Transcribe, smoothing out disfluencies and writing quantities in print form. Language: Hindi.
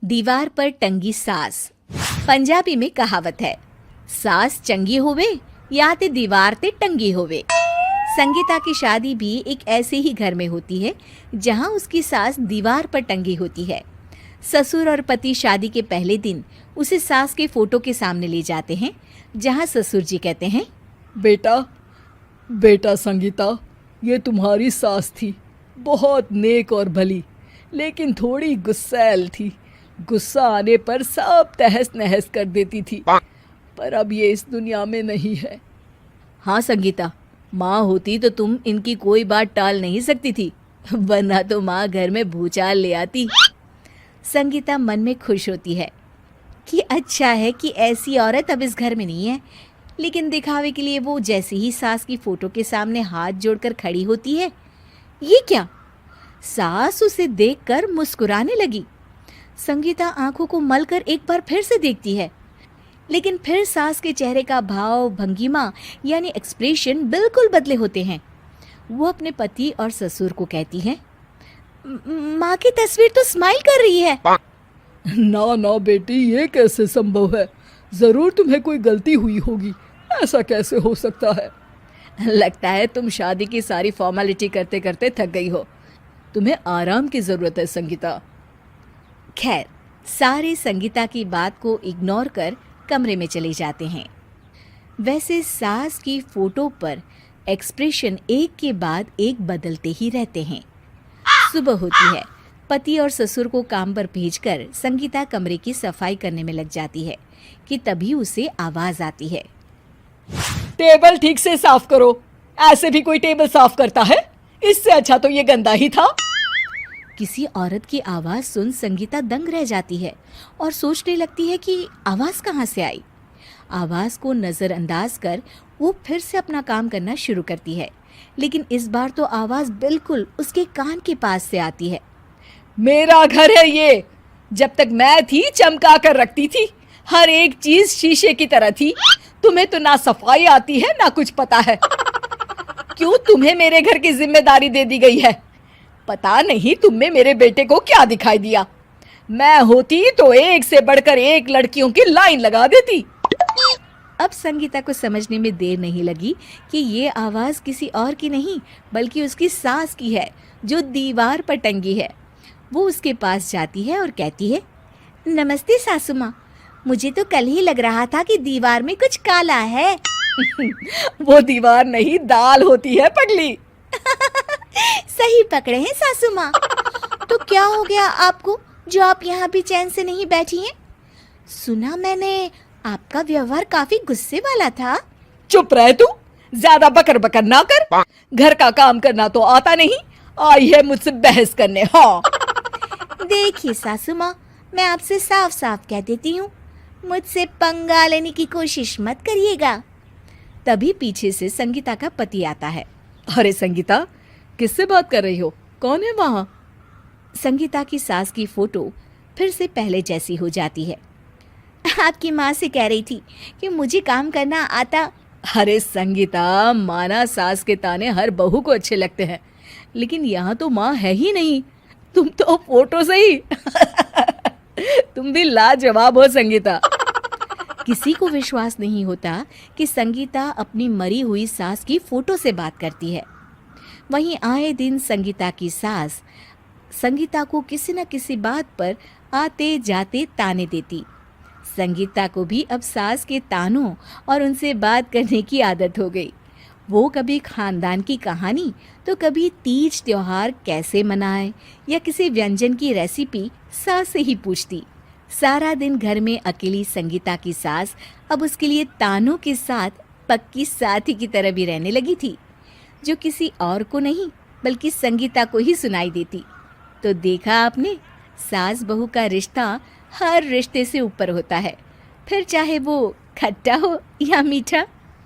दीवार पर टंगी सास। पंजाबी में कहावत है, सास चंगी होवे या ते दीवार ते टंगी होवे। संगीता की शादी भी एक ऐसे ही घर में होती है जहां उसकी सास दीवार पर टंगी होती है। ससुर और पति शादी के पहले दिन उसे सास के फोटो के सामने ले जाते हैं, जहां ससुर जी कहते हैं, बेटा बेटा संगीता, ये तुम्हारी सास थी, बहुत नेक और भली, लेकिन थोड़ी गुस्सैल थी। गुस्सा आने पर सब तहस नहस कर देती थी, पर अब ये इस दुनिया में नहीं है। हाँ संगीता, माँ होती तो तुम इनकी कोई बात टाल नहीं सकती थी, वरना तो माँ घर में भूचाल ले आती। संगीता मन में खुश होती है कि अच्छा है कि ऐसी औरत अब इस घर में नहीं है, लेकिन दिखावे के लिए वो जैसे ही सास की फोटो के सामने हाथ जोड़कर खड़ी होती है, ये क्या? सास उसे देखकर मुस्कुराने लगी। संगीता आंखों को मलकर एक बार फिर से देखती है, लेकिन फिर सास के चेहरे का भाव, भंगिमा यानी एक्सप्रेशन बिल्कुल बदले होते हैं। वो अपने पति और ससुर को कहती है, माँ की तस्वीर तो स्माइल कर रही है। ना ना बेटी, ये कैसे संभव है? जरूर तुम्हें कोई गलती हुई होगी, ऐसा कैसे हो सकता है? लगता है तुम शादी की सारी फॉर्मेलिटी करते करते थक गई हो, तुम्हें आराम की जरूरत है संगीता। खैर, सारे संगीता की बात को इग्नोर कर कमरे में चले जाते हैं। वैसे सास की फोटो पर एक्सप्रेशन एक के बाद एक बदलते ही रहते हैं। सुबह होती है, पति और ससुर को काम पर भेजकर संगीता कमरे की सफाई करने में लग जाती है कि तभी उसे आवाज आती है, टेबल ठीक से साफ करो। ऐसे भी कोई टेबल साफ करता है? इससे अच्छा तो ये गंदा ही था। किसी औरत की आवाज सुन संगीता दंग रह जाती है और सोचने लगती है कि आवाज कहाँ से आई। आवाज को नजरअंदाज कर वो फिर से अपना काम करना शुरू करती है, लेकिन इस बार तो आवाज बिल्कुल उसके कान के पास से आती है। मेरा घर है ये। जब तक मैं थी चमका कर रखती थी, हर एक चीज शीशे की तरह थी। तुम्हें तो ना सफाई आती है ना कुछ पता है। क्यों तुम्हें मेरे घर की जिम्मेदारी दे दी गई है? पता नहीं तुम में मेरे बेटे को क्या दिखाई दिया। मैं होती तो एक से बढ़कर एक लड़कियों की लाइन लगा देती। अब संगीता को समझने में देर नहीं लगी कि ये आवाज किसी और की नहीं बल्कि उसकी सास की है, जो दीवार पर टंगी है। वो उसके पास जाती है और कहती है, नमस्ते सासू माँ, मुझे तो कल ही लग रहा था कि दीवार में कुछ काला है। वो दीवार नहीं, दाल होती है पगली। सही पकड़े हैं सासू माँ। तो क्या हो गया आपको जो आप यहाँ भी चैन से नहीं बैठी हैं? सुना मैंने आपका व्यवहार काफी गुस्से वाला था। चुप रह तू, ज्यादा बकर बकर ना कर। घर का काम करना तो आता नहीं, आई है मुझसे बहस करने। हाँ देखिए सासू माँ, मैं आपसे साफ साफ कह देती हूँ, मुझसे पंगा लेने की कोशिश मत करिएगा। तभी पीछे से संगीता का पति आता है। अरे संगीता, किससे बात कर रही हो? कौन है वहाँ? संगीता की सास की फोटो फिर से पहले जैसी हो जाती है। आपकी माँ से कह रही थी कि मुझे काम करना आता। अरे संगीता, माना सास के ताने हर बहू को अच्छे लगते हैं, लेकिन यहाँ तो माँ है ही नहीं। तुम तो फोटो से ही तुम भी लाजवाब हो संगीता। किसी को विश्वास नहीं होता कि संगीता अपनी मरी हुई सास की फोटो से बात करती है। वहीं आए दिन संगीता की सास संगीता को किसी न किसी बात पर आते जाते ताने देती। संगीता को भी अब सास के तानों और उनसे बात करने की आदत हो गई। वो कभी खानदान की कहानी तो कभी तीज त्योहार कैसे मनाए या किसी व्यंजन की रेसिपी सास से ही पूछती। सारा दिन घर में अकेली संगीता की सास अब उसके लिए तानों के साथ पक्की साथी की तरह भी रहने लगी थी, जो किसी और को नहीं बल्कि संगीता को ही सुनाई देती। तो देखा आपने, सास बहू का रिश्ता हर रिश्ते से ऊपर होता है, फिर चाहे वो खट्टा हो या मीठा।